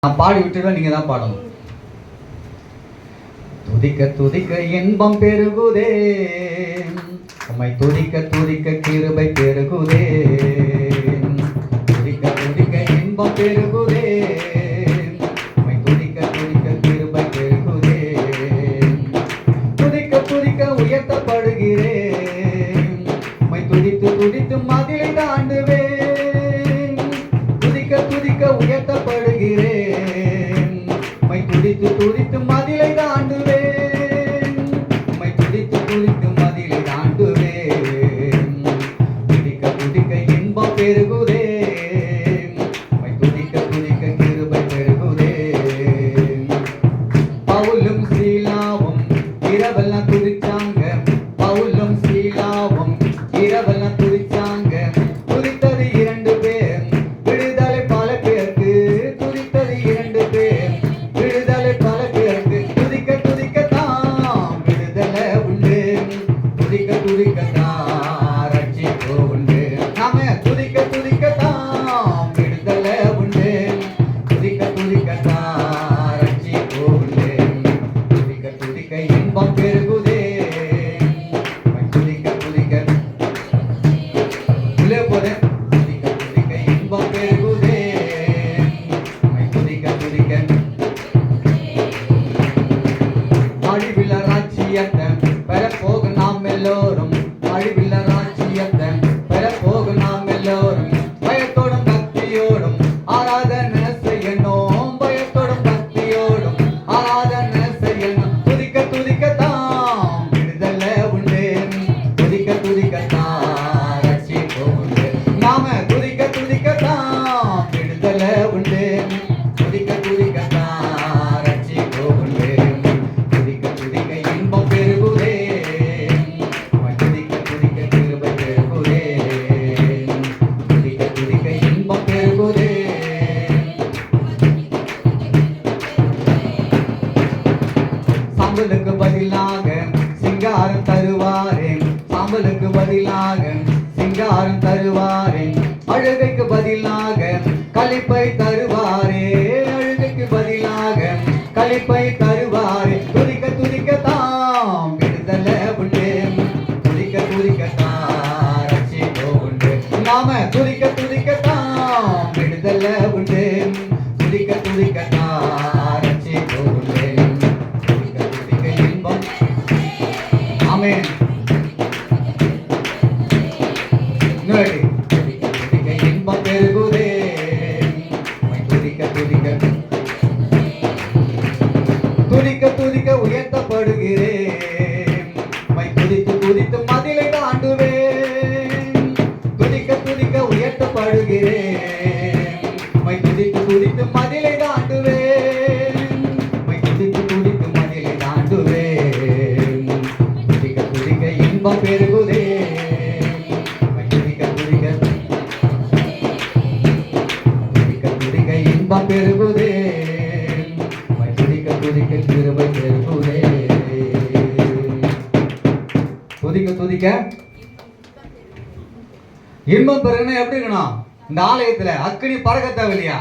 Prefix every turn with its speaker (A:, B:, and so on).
A: நான் பாடி விட்டுருவேன், நீங்க தான் பாடணும். துதிக்க துதிக்க இன்பம் பெருகுதே, உம்மை துதிக்க துதிக்க கிருபை பெருகுதே. துதிக்க துதிக்க இன்பம் பெருகுதே, உம்மை துதிக்க துதிக்க கிருபை பெருகுதே. துதிக்க துதிக்க உயர்த்தப்படுகிறேன், உம்மை துதித்து துதித்து மதிலை தாண்டுவேன். துதிக்க துதிக்க உயர்த்தப்படுகிறேன், உம்மை துதித்து துதித்து மதிலை தாண்டுவேன். உம்மை துதித்து துதித்து மதிலை தாண்டுவேன். துதிக்க துதிக்க இன்பம் பெருகுதே, உம்மை துதிக்க துதிக்க கிருபை பெருகுதே. பவுலும் சீலாவும் இரவெல்லாம் துதிச்சாங்க, பவுலும் சீலாவும் இரவெல்லாம் துதிச்சாங்க. துதித்தது 2 பேர், விடுதலை பல பேருக்கு. துதித்தது 2 பேர், விடுதலை பல பேருக்கு. துதிக்க துதிக்கத்தான் விடுதலை உண்டு, துதிக்க துதிக்கத்தான் ரட்சிப்பு உண்டு. நாம துதிக்க துதிக்கத்தான் விடுதலை உண்டு, துதிக்க துதிக்கத்தான் ரட்சிப்பு உண்டு. துதிக்க துதிக்க இன்பம் பெருகுதே, துதிக்க துதிக்க உள்ளே போதே. துதிக்க துதிக்க இன்பம் பெருகுதே, துதிக்க துதிக்க அழிவில்ல ராஜ்ஜியத்தை பெறப்போக நாம் எல்லோரும். அழிவில்ல ராஜ்ஜியத்தை பெறப்போக நாம் எல்லோரும். பயத்தோடும் பக்தியோடும் ஆராதனை செய்யணும், பயத்தோடும் பக்தியோடும் ஆராதனை செய்யணும். துதிக்க துதிக்கத்தான் விடுதலை உண்டு, துதிக்க துதிக்கத்தான் ரட்சிப்பு உண்டு. நாம துதிக்க துதிக்கத்தான் விடுதலை உண்டு, துதிக்க துதிக்கத்தான் ரட்சிப்பு உண்டு. துதிக்க துதிக்க இன்பம் பெருகுதே, துதிக்க துதிக்க கிருபை பெருகுதே. துதிக்க துதிக்க இன்பம் பெருகுதே. சாம்பலுக்கு பதிலாக சிங்காரம் தருவாரே, சாம்பலுக்கு பதிலாக சிங்காரம் தருவாரே. அழுகைக்கு பதிலாக களிப்பை தருவாரே, அழுகைக்கு பதிலாக களிப்பை தருவாரே. துதிக்க துதிக்கத்தான் விடுதலை உண்டு, துதிக்க துதிக்கத்தான் ரட்சிப்பு உண்டு. நாம துதிக்க துதிக்கத்தான் விடுதலை உண்டு, துதிக்க துதிக்கத்தான் ரட்சிப்பு உண்டு. துதிக்க துதிக்க இன்பம். ஆமென். இன்னொரு துதிக்க துதிக்க இன்பம் பெருகுதே, துதிக்க துதிக்க துதிக்க துதிக்க உயர்த்தப்படுகிறேன், துதித்து துதித்து மதிலை தாண்டுவேன். துதிக்க துதிக்க உயர்த்தப்படுகிறேன், துதித்து துதித்து மதிலை தாண்டுவேன். துதித்து துதித்து மதிலை தாண்டுவேன். துதிக்க துதிக்க இன்பம் பெருகுதே, துதிக்க துதிக்க துதிக்க துதிக்க இன்பம் பெருகுதே. துதிக்க துதிக்க கிருபை பெருகுதே. துதிக்க துதிக்க இன்பம் பெருகுனா எப்படி இருக்கணும்? இந்த ஆலயத்துல அக்கினி பறக்க தேவையில்லையா?